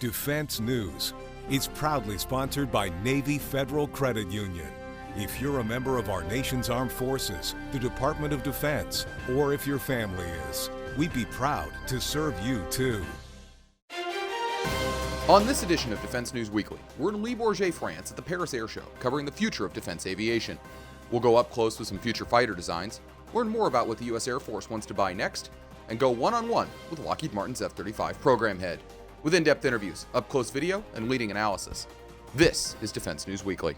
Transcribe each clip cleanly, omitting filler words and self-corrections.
Defense News. It's proudly sponsored by Navy Federal Credit Union. If you're a member of our nation's armed forces, the Department of Defense, or if your family is, we'd be proud to serve you too. On this edition of Defense News Weekly, we're in Le Bourget, France at the Paris Air Show, covering the future of defense aviation. We'll go up close with some future fighter designs, learn more about what the U.S. Air Force wants to buy next, and go one-on-one with Lockheed Martin's F-35 program head, with in-depth interviews, up-close video, and leading analysis. This is Defense News Weekly.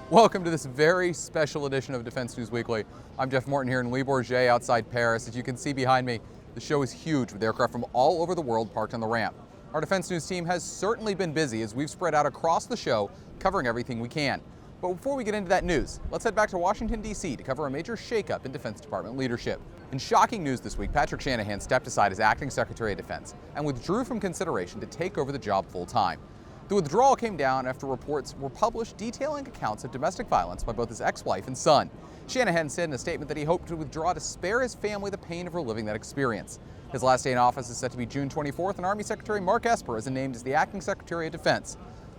Welcome to this very special edition of Defense News Weekly. I'm Jeff Morton here in Le Bourget outside Paris. As you can see behind me, the show is huge with aircraft from all over the world parked on the ramp. Our Defense News team has certainly been busy as we've spread out across the show, covering everything we can. But before we get into that news, let's head back to Washington, D.C. to cover a major shakeup in Defense Department leadership. In shocking news this week, Patrick Shanahan stepped aside as acting Secretary of Defense and withdrew from consideration to take over the job full-time. The withdrawal came down after reports were published detailing accounts of domestic violence by both his ex-wife and son. Shanahan said in a statement that he hoped to withdraw to spare his family the pain of reliving that experience. His last day in office is set to be June 24th, and Army Secretary Mark Esper is named as the acting Secretary of Defense.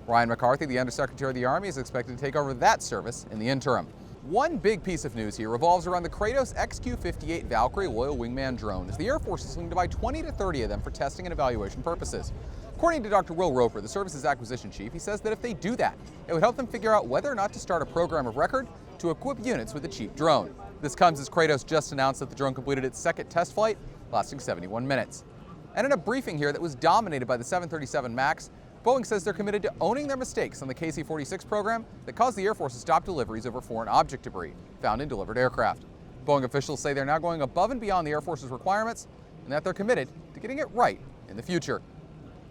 Ryan McCarthy, the Undersecretary of the Army, is expected to take over that service in the interim. One big piece of news here revolves around the Kratos XQ-58 Valkyrie loyal wingman drone, as the Air Force is looking to buy 20 to 30 of them for testing and evaluation purposes. According to Dr. Will Roper, the service's acquisition chief, he says that if they do that, it would help them figure out whether or not to start a program of record to equip units with a cheap drone. This comes as Kratos just announced that the drone completed its second test flight, lasting 71 minutes. And in a briefing here that was dominated by the 737 MAX, Boeing says they're committed to owning their mistakes on the KC-46 program that caused the Air Force to stop deliveries over foreign object debris found in delivered aircraft. Boeing officials say they're now going above and beyond the Air Force's requirements and that they're committed to getting it right in the future.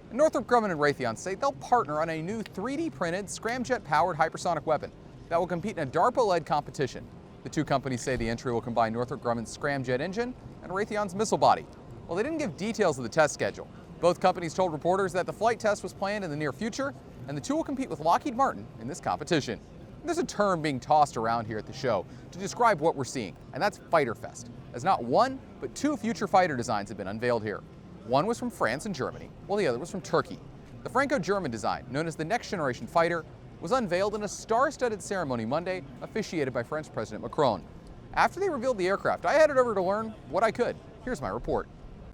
And Northrop Grumman and Raytheon say they'll partner on a new 3D printed scramjet-powered hypersonic weapon that will compete in a DARPA-led competition. The two companies say the entry will combine Northrop Grumman's scramjet engine and Raytheon's missile body. Well, they didn't give details of the test schedule. Both companies told reporters that the flight test was planned in the near future, and the two will compete with Lockheed Martin in this competition. There's a term being tossed around here at the show to describe what we're seeing, and that's Fighter Fest, as not one, but two future fighter designs have been unveiled here. One was from France and Germany, while the other was from Turkey. The Franco-German design, known as the Next Generation Fighter, was unveiled in a star-studded ceremony Monday, officiated by French President Macron. After they revealed the aircraft, I headed over to learn what I could. Here's my report.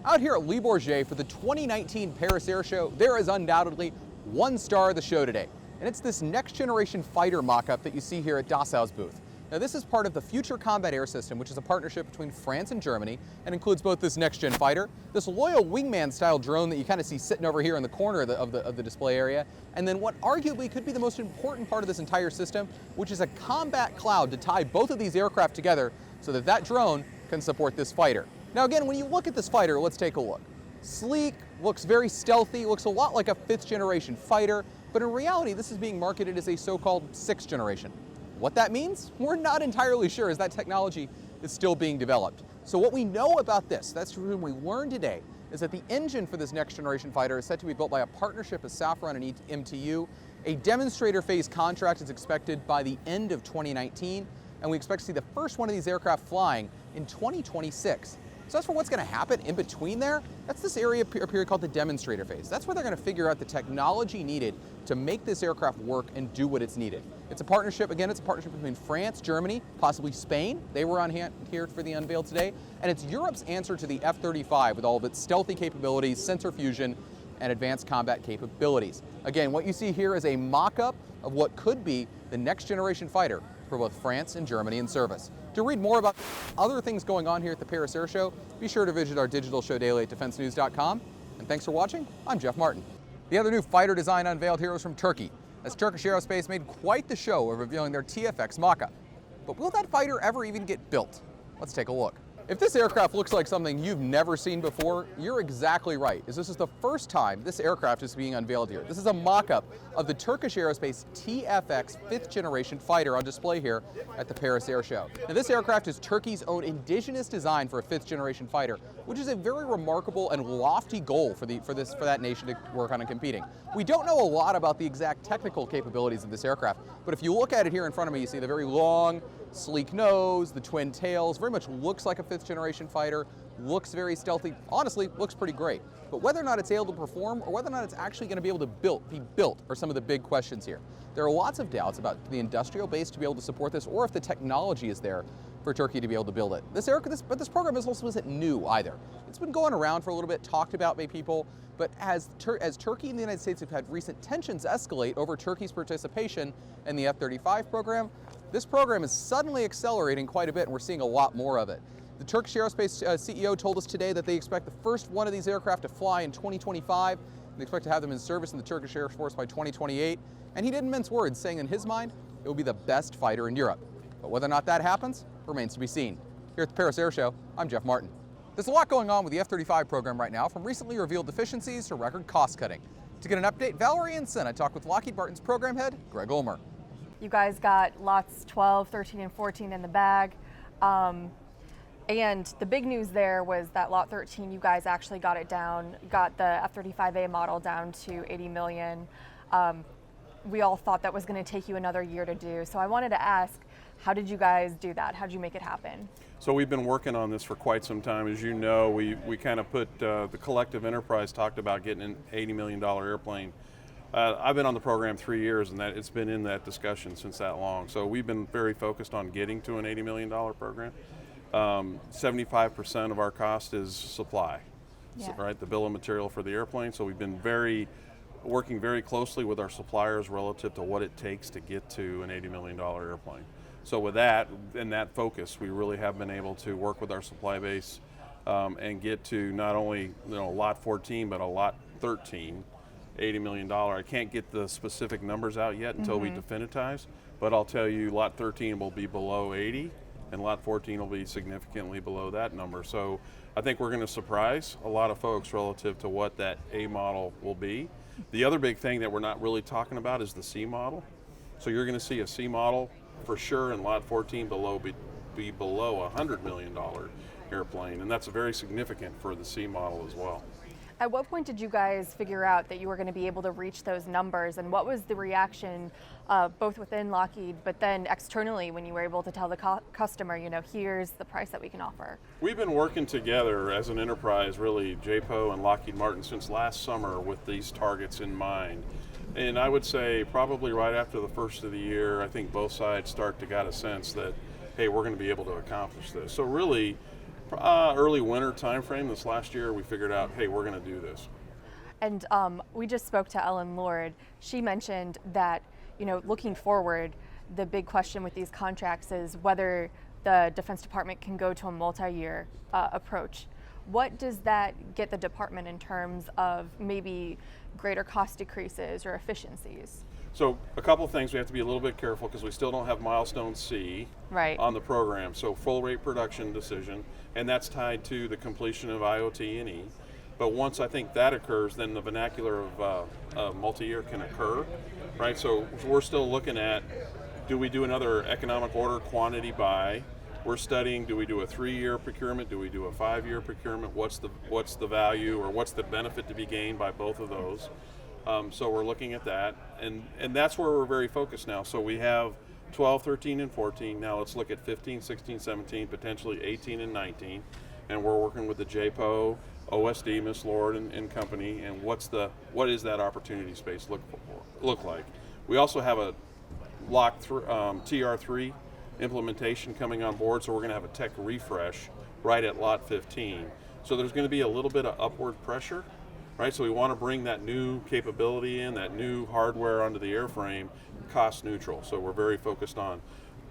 Out here at Le Bourget for the 2019 Paris Air Show, there is undoubtedly one star of the show today, and it's this Next Generation Fighter mock-up that you see here at Dassau's booth. Now, this is part of the Future Combat Air System, which is a partnership between France and Germany, and includes both this next-gen fighter, this loyal wingman-style drone that you kind of see sitting over here in the corner of the display area, and then what arguably could be the most important part of this entire system, which is a combat cloud to tie both of these aircraft together so that that drone can support this fighter. Now again, when you look at this fighter, let's take a look. Sleek, looks very stealthy, looks a lot like a 5th generation fighter, but in reality this is being marketed as a so-called 6th generation. What that means? We're not entirely sure, as that technology is still being developed. So what we know about this, that's what we learned today, is that the engine for this next generation fighter is set to be built by a partnership of Safran and MTU. A demonstrator phase contract is expected by the end of 2019, and we expect to see the first one of these aircraft flying in 2026. So as for what's going to happen in between there, that's this period called the demonstrator phase. That's where they're going to figure out the technology needed to make this aircraft work and do what it's needed. It's a partnership, again, it's a partnership between France, Germany, possibly Spain. They were on hand here for the unveil today. And it's Europe's answer to the F-35 with all of its stealthy capabilities, sensor fusion, and advanced combat capabilities. Again, what you see here is a mock-up of what could be the next generation fighter for both France and Germany in service. To read more about other things going on here at the Paris Air Show, be sure to visit our digital show daily at defensenews.com. And thanks for watching. I'm Jeff Martin. The other new fighter design unveiled here is from Turkey, as Turkish Aerospace made quite the show of revealing their TFX mock-up. But will that fighter ever even get built? Let's take a look. If this aircraft looks like something you've never seen before, you're exactly right, as this is the first time this aircraft is being unveiled here. This is a mock-up of the Turkish Aerospace TFX 5th generation fighter on display here at the Paris Air Show. Now, this aircraft is Turkey's own indigenous design for a 5th generation fighter, which is a very remarkable and lofty goal for that nation to work on and competing. We don't know a lot about the exact technical capabilities of this aircraft, but if you look at it here in front of me, you see the very long, sleek nose, the twin tails, very much looks like a 5th generation fighter, looks very stealthy, honestly looks pretty great. But whether or not it's able to perform or whether or not it's actually going to be able to be built are some of the big questions here. There are lots of doubts about the industrial base to be able to support this or if the technology is there for Turkey to be able to build it. But this program isn't new either. It's been going around for a little bit, talked about by people, but as Turkey and the United States have had recent tensions escalate over Turkey's participation in the F-35 program, this program is suddenly accelerating quite a bit, and we're seeing a lot more of it. The Turkish Aerospace CEO told us today that they expect the first one of these aircraft to fly in 2025, and they expect to have them in service in the Turkish Air Force by 2028. And he didn't mince words, saying in his mind, it will be the best fighter in Europe. But whether or not that happens remains to be seen. Here at the Paris Air Show, I'm Jeff Martin. There's a lot going on with the F-35 program right now, from recently revealed deficiencies to record cost cutting. To get an update, Valkyrie and Sin, I talked with Lockheed Martin's program head, Greg Ulmer. You guys got lots 12, 13, and 14 in the bag. And the big news there was that lot 13, you guys actually got it down, got the F-35A model down to 80 million. We all thought that was going to take you another year to do. So I wanted to ask, how did you guys do that? How did you make it happen? So we've been working on this for quite some time. As you know, we kind of put, the collective enterprise talked about getting an $80 million airplane. I've been on the program 3 years, and it's been in that discussion since that long. So we've been very focused on getting to an $80 million program. 75% of our cost is supply, right? The bill of material for the airplane. So we've been working very closely with our suppliers relative to what it takes to get to an $80 million airplane. So with that and that focus, we really have been able to work with our supply base and get to not only lot 14, but a lot 13. $80 million. I can't get the specific numbers out yet until we definitize, but I'll tell you lot 13 will be below 80 and lot 14 will be significantly below that number. So I think we're going to surprise a lot of folks relative to what that A model will be. The other big thing that we're not really talking about is the C model. So you're going to see a C model for sure in lot 14 be below a $100 million airplane, and that's very significant for the C model as well. At what point did you guys figure out that you were going to be able to reach those numbers, and what was the reaction both within Lockheed but then externally when you were able to tell the customer, here's the price that we can offer? We've been working together as an enterprise, really, JPO and Lockheed Martin, since last summer with these targets in mind. And I would say probably right after the first of the year, I think both sides start to get a sense that, hey, we're going to be able to accomplish this. So really, early winter time frame this last year, we figured out, hey, we're going to do this. And we just spoke to Ellen Lord. She mentioned that, looking forward, the big question with these contracts is whether the Defense Department can go to a multi-year approach. What does that get the department in terms of maybe greater cost decreases or efficiencies? So a couple of things we have to be a little bit careful because we still don't have milestone C on the program. So full rate production decision, and that's tied to the completion of IOT&E. But once I think that occurs, then the vernacular of multi-year can occur, right? So we're still looking at, do we do another economic order quantity buy? We're studying, do we do a 3-year procurement? Do we do a 5-year procurement? What's the value or what's the benefit to be gained by both of those? So we're looking at that, and that's where we're very focused now. So we have 12, 13, and 14. Now let's look at 15, 16, 17, potentially 18 and 19. And we're working with the JPO, OSD, Miss Lord and company, and what is that opportunity space look like? We also have a TR3 implementation coming on board, so we're going to have a tech refresh right at lot 15. So there's going to be a little bit of upward pressure, right? So we want to bring that new capability in, that new hardware onto the airframe, cost neutral. So we're very focused on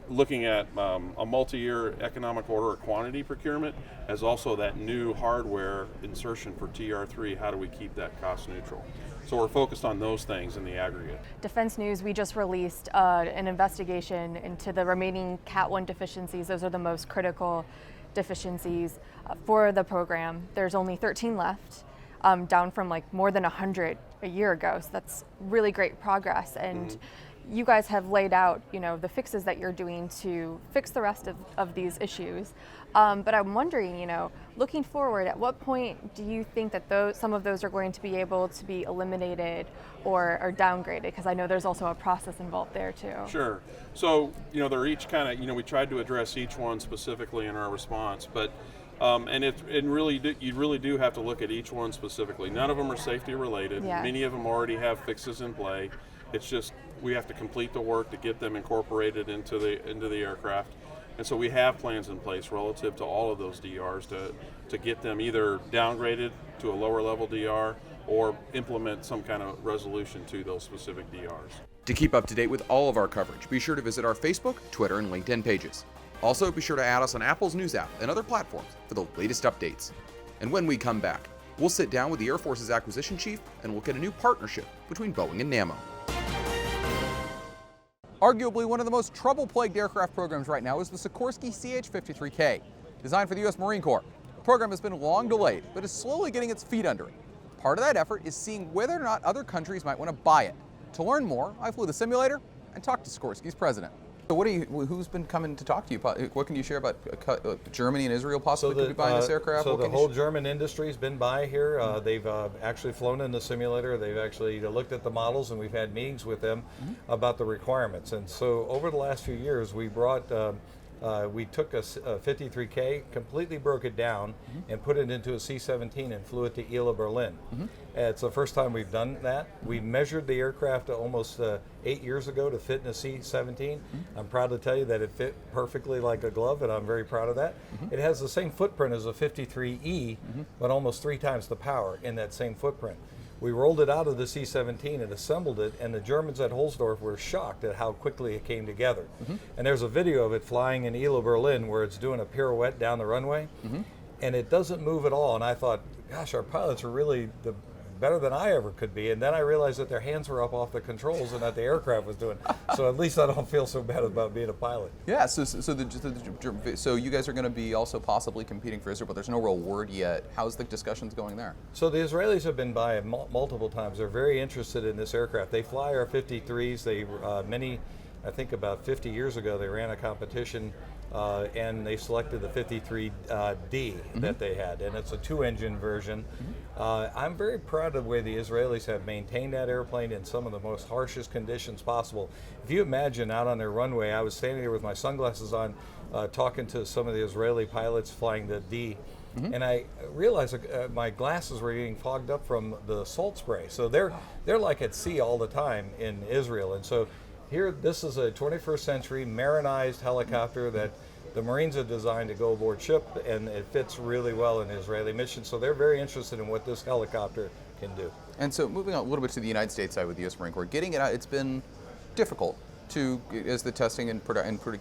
looking at a multi-year economic order or quantity procurement, as also that new hardware insertion for TR3. How do we keep that cost neutral? So we're focused on those things in the aggregate. Defense News, we just released an investigation into the remaining Cat 1 deficiencies. Those are the most critical. deficiencies for the program. There's only 13 left, down from like more than 100 a year ago. So that's really great progress. And you guys have laid out, the fixes that you're doing to fix the rest of these issues. But I'm wondering, looking forward, at what point do you think that some of those are going to be able to be eliminated or downgraded? Because I know there's also a process involved there too. Sure. So, they're each kind of, we tried to address each one specifically in our response, but you really do have to look at each one specifically. None of them are safety related. Yeah. Many of them already have fixes in play. It's just we have to complete the work to get them incorporated into the aircraft. And so we have plans in place relative to all of those DRs to get them either downgraded to a lower level DR or implement some kind of resolution to those specific DRs. To keep up to date with all of our coverage, be sure to visit our Facebook, Twitter, and LinkedIn pages. Also, be sure to add us on Apple's News app and other platforms for the latest updates. And when we come back, we'll sit down with the Air Force's acquisition chief and look at a new partnership between Boeing and Nammo. Arguably one of the most trouble-plagued aircraft programs right now is the Sikorsky CH-53K, designed for the U.S. Marine Corps. The program has been long delayed, but is slowly getting its feet under it. Part of that effort is seeing whether or not other countries might want to buy it. To learn more, I flew the simulator and talked to Sikorsky's president. So who's been coming to talk to you? What can you share about Germany and Israel possibly could be buying this aircraft? So the whole German industry's been by here. They've actually flown in the simulator. They've actually looked at the models, and we've had meetings with them about the requirements. And so over the last few years, we brought we took a 53K, completely broke it down, and put it into a C-17 and flew it to Ila, Berlin. It's the first time we've done that. We measured the aircraft almost 8 years ago to fit in a C-17. I'm proud to tell you that it fit perfectly like a glove, and I'm very proud of that. It has the same footprint as a 53E, but almost 3 times the power in that same footprint. We rolled it out of the C-17 and assembled it, and the Germans at Holzdorf were shocked at how quickly it came together. And there's a video of it flying in Ila, Berlin, where it's doing a pirouette down the runway, and it doesn't move at all. And I thought, gosh, our pilots are really better than I ever could be. And then I realized that their hands were up off the controls and that the aircraft was doing. So at least I don't feel so bad about being a pilot. Yeah, so you guys are going to be also possibly competing for Israel, but there's no real word yet. How's the discussions going there? So the Israelis have been by multiple times. They're very interested in this aircraft. They fly our 53s. I think about 50 years ago, they ran a competition and they selected the 53D that they had, and it's a 2-engine version. I'm very proud of the way the Israelis have maintained that airplane in some of the most harshest conditions possible. If you imagine out on their runway, I was standing there with my sunglasses on talking to some of the Israeli pilots flying the D, and I realized my glasses were getting fogged up from the salt spray. So they're like at sea all the time in Israel, and so here, this is a 21st century marinized helicopter that the Marines have designed to go aboard ship, and it fits really well in the Israeli mission. So they're very interested in what this helicopter can do. And so moving on a little bit to the United States side with the U.S. Marine Corps, getting it out, it's been difficult as the testing and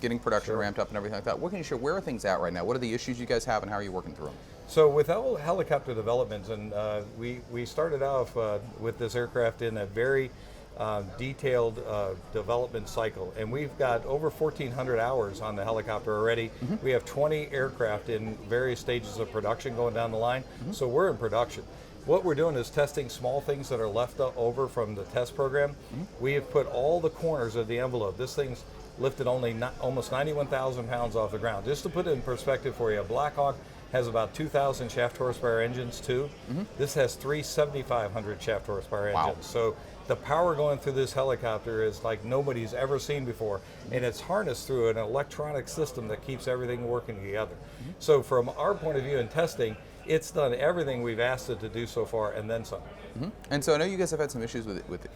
getting production ramped up and everything like that. What can you share? Where are things at right now? What are the issues you guys have, and how are you working through them? So with helicopter development, and we started off with this aircraft in a very detailed development cycle, and we've got over 1,400 hours on the helicopter already. We have 20 aircraft in various stages of production going down the line, so we're in production. What we're doing is testing small things that are left over from the test program. We have put all the corners of the envelope. This thing's lifted almost 91,000 pounds off the ground. Just to put it in perspective for you, a Black Hawk has about 2,000 shaft horsepower engines too. This has 3 7,500 shaft horsepower engines. So the power going through this helicopter is like nobody's ever seen before, and it's harnessed through an electronic system that keeps everything working together. So from our point of view in testing, it's done everything we've asked it to do so far, and then some. And so I know you guys have had some issues with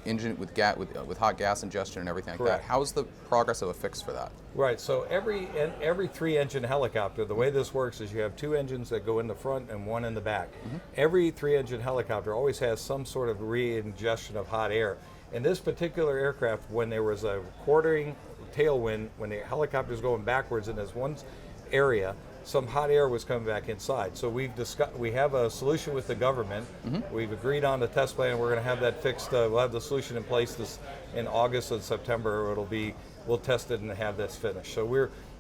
hot gas ingestion and everything like Correct. that. How's the progress of a fix for that? Right. So every 3-engine helicopter, the way this works is you have 2 engines that go in the front and 1 in the back. Every 3-engine helicopter always has some sort of re-ingestion of hot air. In this particular aircraft, when there was a quartering tailwind, when the helicopter is going backwards in this one area, some hot air was coming back inside. So we have a solution with the government. We've agreed on the test plan. We're going to have that fixed. We'll have the solution in place in August and September. We'll test it and have this finished. So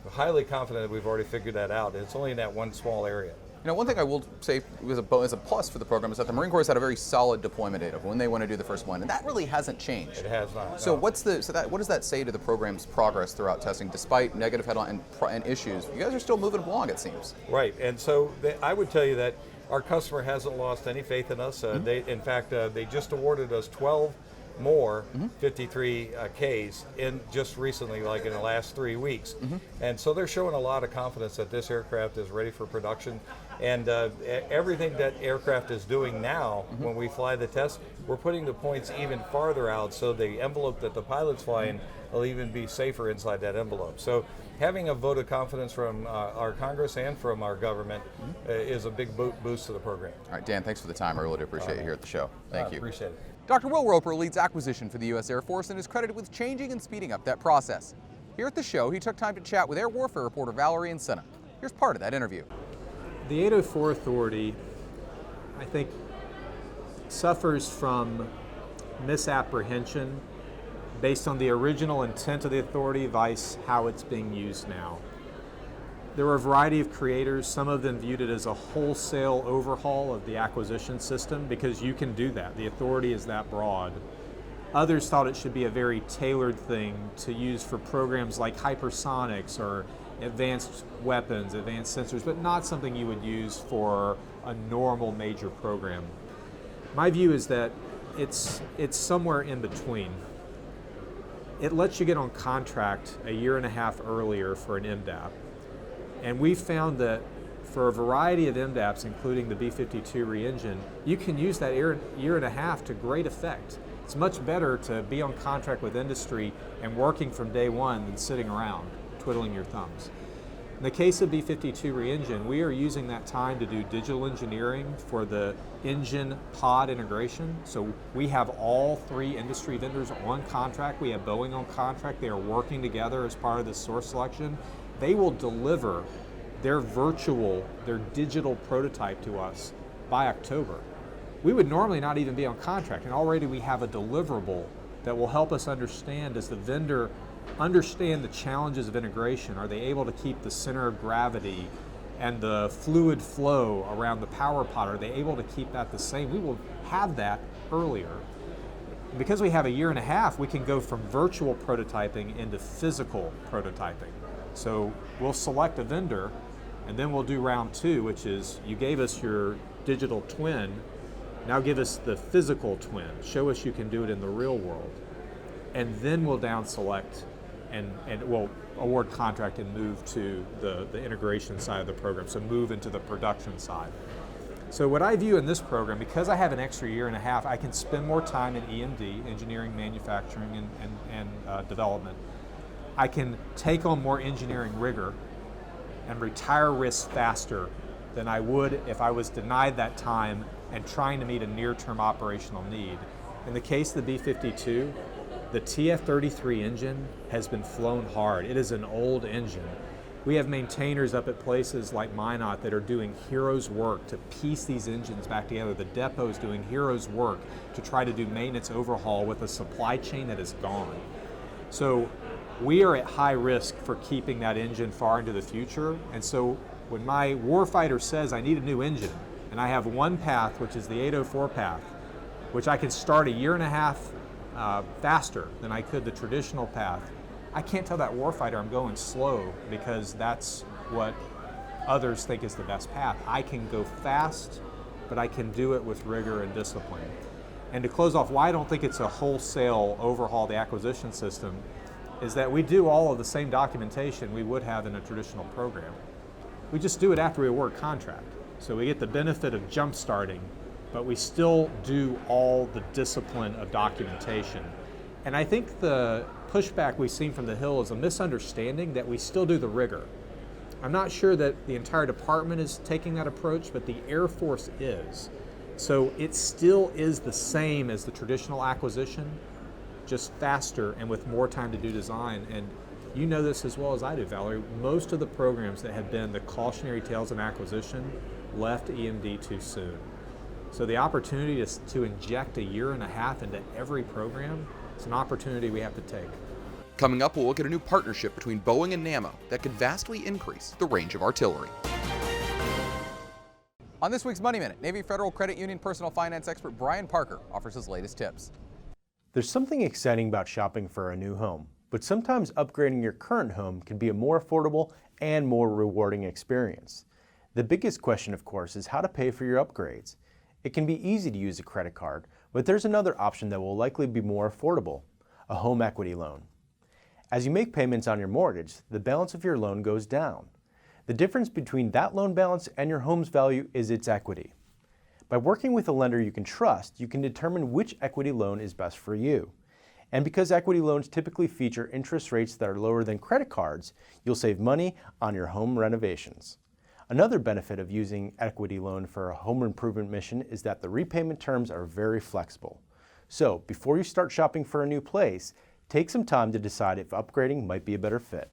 highly confident that we've already figured that out. It's only in that one small area. You know, one thing I will say as a plus for the program is that the Marine Corps has had a very solid deployment date of when they want to do the first one, and that really hasn't changed. It has not. So no. what does that say to the program's progress throughout testing, despite negative headline and issues? You guys are still moving along, it seems. Right, and so I would tell you that our customer hasn't lost any faith in us. In fact, they just awarded us 12 more 53Ks in just recently, like in the last 3 weeks. And so they're showing a lot of confidence that this aircraft is ready for production. And everything that aircraft is doing now, when we fly the test, we're putting the points even farther out, so the envelope that the pilot's flying will even be safer inside that envelope. So having a vote of confidence from our Congress and from our government is a big boost to the program. All right, Dan, thanks for the time. I really do appreciate you here at the show. Thank you. Appreciate it. Dr. Will Roper leads acquisition for the U.S. Air Force and is credited with changing and speeding up that process. Here at the show, he took time to chat with Air Warfare reporter Valkyrie and Senna. Here's part of that interview. The 804 Authority, I think, suffers from misapprehension based on the original intent of the authority vice how it's being used now. There were a variety of creators. Some of them viewed it as a wholesale overhaul of the acquisition system because you can do that. The authority is that broad. Others thought it should be a very tailored thing to use for programs like hypersonics or advanced weapons, advanced sensors, but not something you would use for a normal major program. My view is that it's somewhere in between. It lets you get on contract a year and a half earlier for an MDAP. And we found that for a variety of MDAPs, including the B-52 re-engine, you can use that year and a half to great effect. It's much better to be on contract with industry and working from day one than sitting around twiddling your thumbs. In the case of B-52 re-engine, we are using that time to do digital engineering for the engine pod integration. So we have all three industry vendors on contract. We have Boeing on contract. They are working together as part of the source selection. They will deliver their digital prototype to us by October. We would normally not even be on contract, and already we have a deliverable that will help us understand, does the vendor understand the challenges of integration? Are they able to keep the center of gravity and the fluid flow around the power pod? Are they able to keep that the same? We will have that earlier. And because we have a year and a half, we can go from virtual prototyping into physical prototyping. So we'll select a vendor, and then we'll do round two, which is you gave us your digital twin, now give us the physical twin. Show us you can do it in the real world. And then we'll down select and we'll award contract and move to the integration side of the program, so move into the production side. So what I view in this program, because I have an extra year and a half, I can spend more time in EMD, engineering, manufacturing, and development. I can take on more engineering rigor and retire risks faster than I would if I was denied that time and trying to meet a near-term operational need. In the case of the B-52, the TF-33 engine has been flown hard. It is an old engine. We have maintainers up at places like Minot that are doing heroes work to piece these engines back together. The depot is doing heroes work to try to do maintenance overhaul with a supply chain that is gone. So we are at high risk for keeping that engine far into the future. And so when my warfighter says I need a new engine, and I have one path, which is the 804 path, which I can start a year and a half faster than I could the traditional path, I can't tell that warfighter I'm going slow because that's what others think is the best path. I can go fast, but I can do it with rigor and discipline. And to close off why I don't think it's a wholesale overhaul of the acquisition system is that we do all of the same documentation we would have in a traditional program. We just do it after we award contract. So we get the benefit of jump starting, but we still do all the discipline of documentation. And I think the pushback we've seen from the Hill is a misunderstanding that we still do the rigor. I'm not sure that the entire department is taking that approach, but the Air Force is. So it still is the same as the traditional acquisition, just faster and with more time to do design. And you know this as well as I do, Valerie, most of the programs that have been the cautionary tales in acquisition left EMD too soon. So the opportunity to inject a year and a half into every program, it's an opportunity we have to take. Coming up, we'll look at a new partnership between Boeing and Nammo that could vastly increase the range of artillery. On this week's Money Minute, Navy Federal Credit Union personal finance expert Brian Parker offers his latest tips. There's something exciting about shopping for a new home, but sometimes upgrading your current home can be a more affordable and more rewarding experience. The biggest question, of course, is how to pay for your upgrades. It can be easy to use a credit card, but there's another option that will likely be more affordable: a home equity loan. As you make payments on your mortgage, the balance of your loan goes down. The difference between that loan balance and your home's value is its equity. By working with a lender you can trust, you can determine which equity loan is best for you. And because equity loans typically feature interest rates that are lower than credit cards, you'll save money on your home renovations. Another benefit of using equity loan for a home improvement mission is that the repayment terms are very flexible. So before you start shopping for a new place, take some time to decide if upgrading might be a better fit.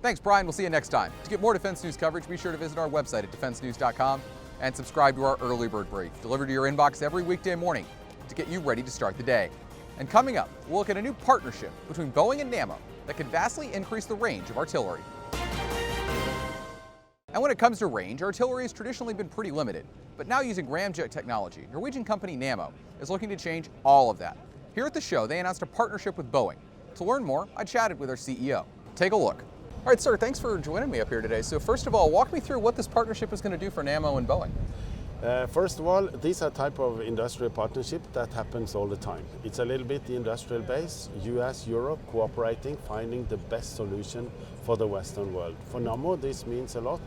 Thanks, Brian. We'll see you next time. To get more defense news coverage, be sure to visit our website at defensenews.com and subscribe to our early bird brief, delivered to your inbox every weekday morning to get you ready to start the day. And coming up, we'll look at a new partnership between Boeing and Nammo that could vastly increase the range of artillery. And when it comes to range, artillery has traditionally been pretty limited. But now using ramjet technology, Norwegian company Nammo is looking to change all of that. Here at the show, they announced a partnership with Boeing. To learn more, I chatted with their CEO. Take a look. All right, sir, thanks for joining me up here today. So first of all, walk me through what this partnership is going to do for Nammo and Boeing. First of all, these are type of industrial partnership that happens all the time. It's a little bit the industrial base, US, Europe, cooperating, finding the best solution for the Western world. For Nammo, this means a lot.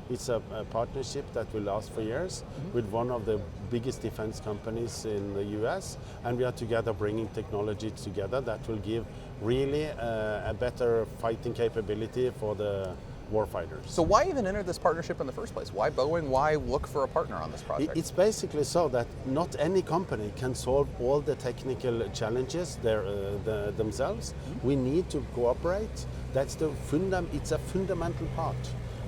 It's a partnership that will last for years with one of the biggest defense companies in the US, and we are together bringing technology together that will give really a better fighting capability for the warfighters. So why even enter this partnership in the first place? Why Boeing? Why look for a partner on this project? It's basically so that not any company can solve all the technical challenges themselves. We need to cooperate. That's it's a fundamental part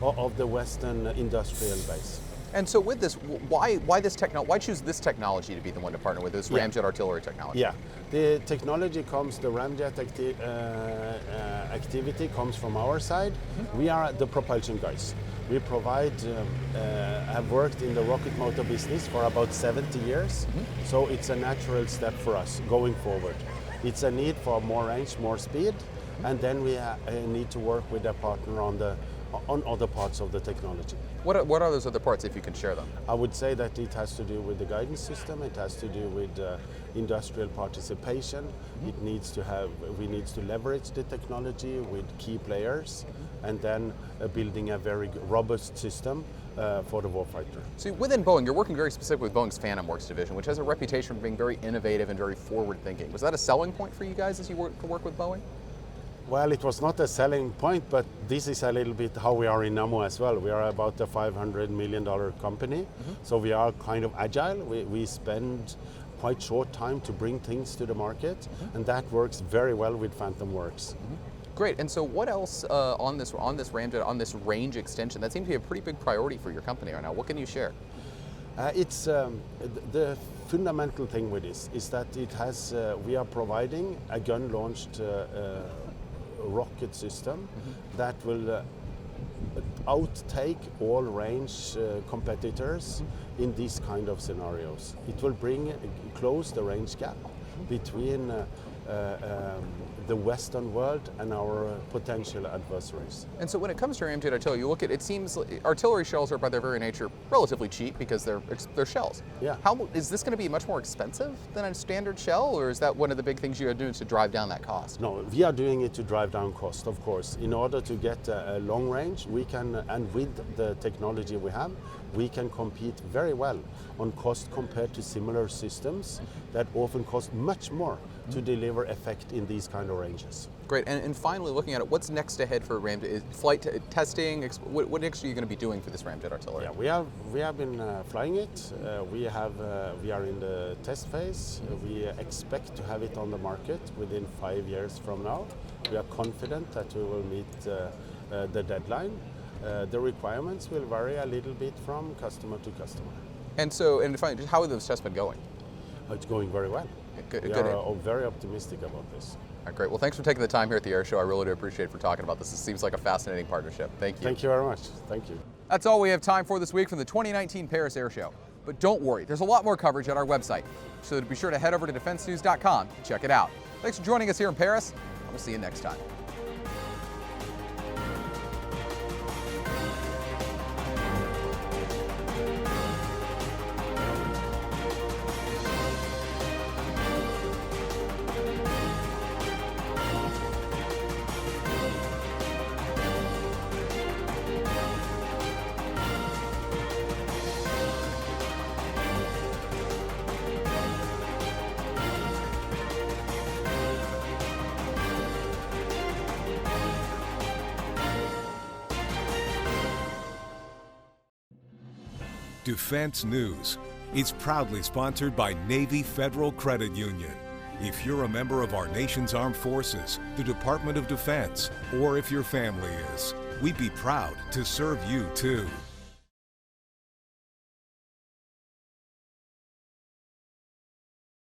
of the Western industrial base. And so with this, why choose this technology to be the one to partner with, this ramjet artillery technology? Yeah, the technology comes, the ramjet activity comes from our side. We are the propulsion guys. We provide, have worked in the rocket motor business for about 70 years, so it's a natural step for us going forward. It's a need for more range, more speed, and then we need to work with a partner on other parts of the technology. What are those other parts, if you can share them? I would say that it has to do with the guidance system, it has to do with industrial participation, we need to leverage the technology with key players, and then building a very robust system for the warfighter. So within Boeing, you're working very specific with Boeing's Phantom Works division, which has a reputation for being very innovative and very forward-thinking. Was that a selling point for you guys as you work with Boeing? Well, it was not a selling point, but this is a little bit how we are in Nammo as well. We are about a $500 million company, so we are kind of agile. We spend quite short time to bring things to the market, and that works very well with Phantom Works. Great. And so what else on this ramjet, on this range extension, that seems to be a pretty big priority for your company right now. What can you share? It's the fundamental thing with this is that it has, we are providing a gun-launched rocket system that will outtake all range competitors in these kind of scenarios. It will close the range gap between the Western world and our potential adversaries. And so when it comes to ramjet artillery, you look at it seems like artillery shells are by their very nature relatively cheap because they're shells. Yeah. Is this going to be much more expensive than a standard shell, or is that one of the big things you are doing to drive down that cost? No, we are doing it to drive down cost, of course. In order to get a long range, we can, and with the technology we have, we can compete very well on cost compared to similar systems that often cost much more to deliver effect in these kind of ranges. Great, and finally looking at it, what's next ahead for ramjet? Flight testing, what next are you going to be doing for this ramjet artillery? Yeah, we have been flying it. We are in the test phase. We expect to have it on the market within 5 years from now. We are confident that we will meet the deadline. The requirements will vary a little bit from customer to customer. And so, finally, how have those tests been going? It's going very well. Good. We are very optimistic about this. All right, great. Well, thanks for taking the time here at the Air Show. I really do appreciate for talking about this. It seems like a fascinating partnership. Thank you. Thank you very much. Thank you. That's all we have time for this week from the 2019 Paris Air Show. But don't worry, there's a lot more coverage at our website, so be sure to head over to defensenews.com and check it out. Thanks for joining us here in Paris, and we'll see you next time. Defense News. It's proudly sponsored by Navy Federal Credit Union. If you're a member of our nation's armed forces, the Department of Defense, or if your family is, we'd be proud to serve you too.